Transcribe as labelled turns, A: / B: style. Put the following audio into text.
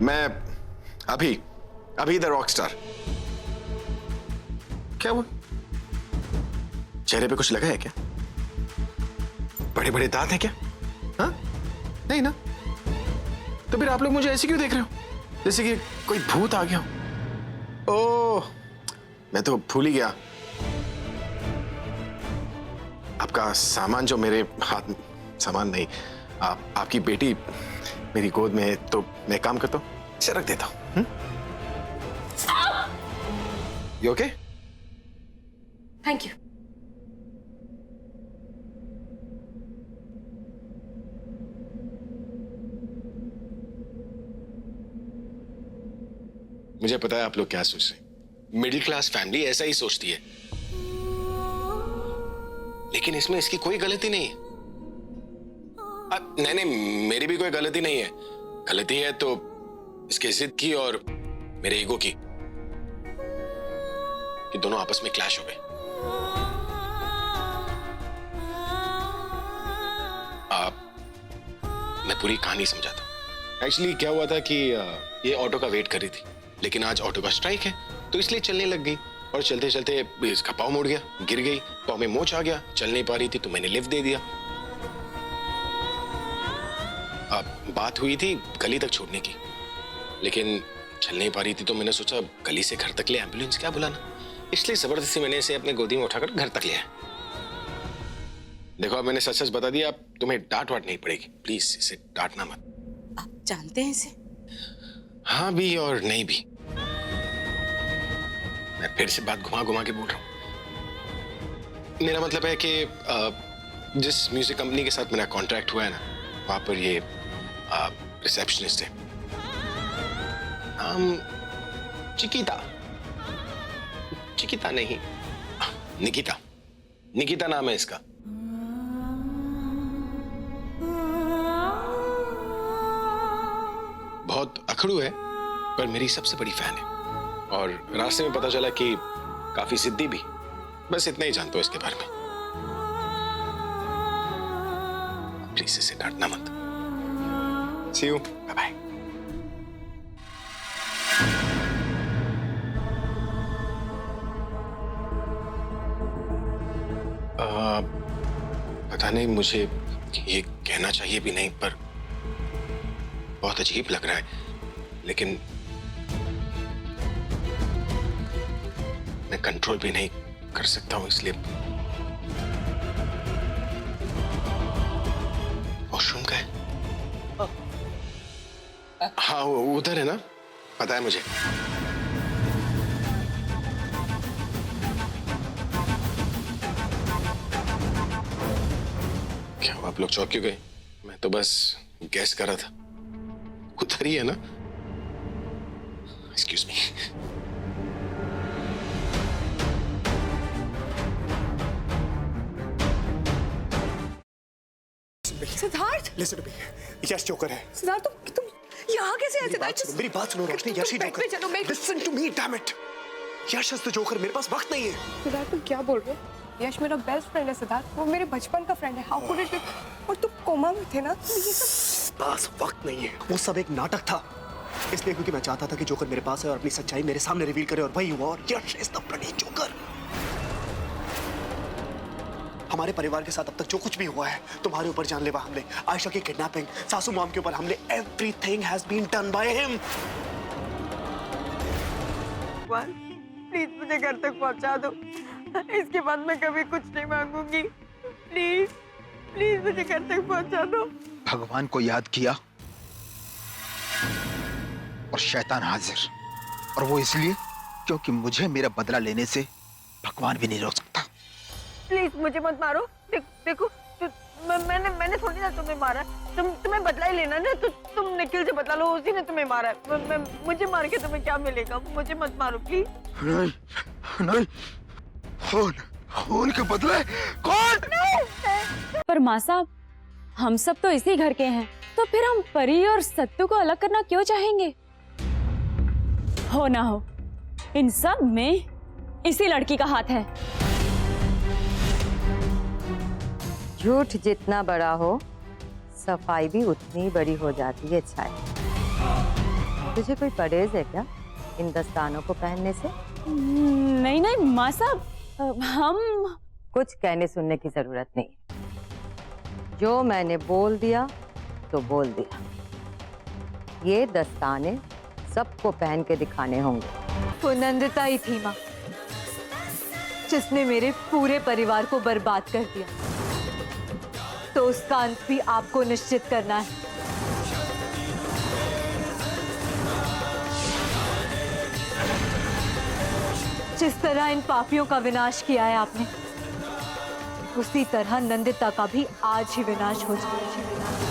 A: मैं अभी अभी द रॉक स्टार। क्या हुआ? चेहरे पे कुछ लगा है क्या? बड़े बड़े दांत हैं क्या? हाँ? नहीं ना? तो फिर आप लोग मुझे ऐसे क्यों देख रहे हो, जैसे कि कोई भूत आ गया हो? ओह, मैं तो भूल ही गया। आपका सामान जो मेरे हाथ में, सामान नहीं, आपकी बेटी मेरी गोद में है, तो मैं काम करता हूँ, इसे रख देता हूँ। You okay?
B: Thank you.
A: मुझे पता है आप लोग क्या सोच रहे हैं। मिडिल क्लास फैमिली ऐसा ही सोचती है, लेकिन इसमें इसकी कोई गलती नहीं है। नहीं नहीं, मेरी भी कोई गलती नहीं है। गलती है तो इसके जिद की और मेरे ईगो की, कि दोनों आपस में क्लैश हो गए। मैं पूरी कहानी समझाता हूं। एक्चुअली क्या हुआ था कि ये ऑटो का वेट कर रही थी, लेकिन आज ऑटो का स्ट्राइक है, तो इसलिए चलने लग गई। और चलते चलते इसका पाँव मुड़ गया, गिर गई, पाँव में मोच आ गया, चल नहीं पा रही थी, तो मैंने लिफ्ट दे दिया। बात हुई थी गली तक छोड़ने की, लेकिन चल नहीं पा रही थी, तो मैंने सोचा गली से घर तक ले एम्बुलेंस क्या बुलाना, इसलिए जबरदस्ती मैंने इसे अपने गोदी में उठाकर घर तक लिया। देखो, अब मैंने सच सच बता दिया, अब तुम्हें डांट वाट नहीं पड़ेगी। प्लीज इसे डांटना मत।
B: आप जानते हैं इसे?
A: हाँ भी और नहीं भी। मैं फिर से बात घुमा घुमा के बोल रहा हूँ। मेरा मतलब है कि जिस म्यूजिक कंपनी के साथ मेरा कॉन्ट्रैक्ट हुआ है ना, वहां पर ये रिसेप्शनिस्ट है, चिकिता। चिकिता नहीं, निकिता। निकिता नाम है इसका। बहुत अखड़ू है, पर मेरी सबसे बड़ी फैन है। और रास्ते में पता चला कि काफी जिद्दी भी। बस इतना ही जानता हूं इसके बारे में। प्लीज इसे डांटना मत। See you. Bye bye. पता नहीं मुझे ये कहना चाहिए भी नहीं, पर बहुत अजीब लग रहा है, लेकिन मैं कंट्रोल भी नहीं कर सकता हूं, इसलिए। वॉशरूम का है? हाँ, वो उधर है ना, पता है मुझे। क्या आप लोग चौंक क्यों गए? मैं तो बस गैस कर रहा था। उधर ही है ना? Excuse me.
B: Siddharth,
C: listen to me, Yash joker है।
B: सिद्धार्थ, तुम यहाँ कैसे आए? सिद्धार्थ,
C: मेरी बात सुनो रोशनी, यश ही जोकर।
B: चलो,
C: listen to me, damn it. Yash is the joker. मेरे पास वक्त नहीं है।
B: सिद्धार्थ, तुम क्या बोल रहे हो? यश मेरा बेस्ट फ्रेंड है सिद्धार्थ, वो मेरे बचपन का फ्रेंड है। How could it be? और तुम कोमा में थे ना, तो ये सब।
C: पास वक्त नहीं है, वो सब एक नाटक था। इसलिए क्योंकि मैं चाहता था कि जोकर मेरे पास है और अपनी सच्चाई मेरे सामने रिवील करे, और वही हुआ। और यश इज द ब्लडी जोकर। हमारे परिवार के साथ अब तक जो कुछ भी हुआ है, तुम्हारे ऊपर जानलेवा हमले, आयशा की किडनैपिंग, सासू मॉम के ऊपर हमले, everything has been done by him.
D: Please मुझे घर तक पहुंचा दो, इसके बाद मैं कभी कुछ नहीं मांगूंगी। प्लीज प्लीज मुझे घर तक पहुंचा दो।
E: भगवान को याद किया और शैतान हाजिर, और वो इसलिए क्योंकि मुझे मेरा बदला लेने से भगवान भी नहीं रोक सकता।
D: प्लीज मुझे मत मारो। देखो मैंने थोड़ी ना तुम्हें मारा। तुम्हें बदला ही लेना ना, तो तुम निखिल से बदला लो, उसी ने तुम्हें मारा। मुझे मार के तुम्हें क्या मिलेगा? मुझे मत मारो प्लीज।
E: नहीं नहीं, खून के बदले कौन?
F: पर माँ साहब, हम सब तो इसी घर के हैं, तो फिर हम परी और सत्तू को अलग करना क्यों चाहेंगे? हो ना हो, इन सब में इसी लड़की का हाथ है।
G: झूठ जितना बड़ा हो, सफाई भी उतनी बड़ी हो जाती है। छाया, तुझे कोई परहेज है क्या इन दस्तानों को पहनने से?
F: नहीं नहीं माँ साहब, हम
G: कुछ कहने सुनने की जरूरत नहीं। जो मैंने बोल दिया तो बोल दिया। ये दस्ताने सबको पहन के दिखाने होंगे।
H: वो नंदिता ही थी माँ, जिसने मेरे पूरे परिवार को बर्बाद कर दिया, तो उसका अंत भी आपको निश्चित करना है। जिस तरह इन पापियों का विनाश किया है आपने, उसी तरह नंदिता का भी आज ही विनाश हो जाए।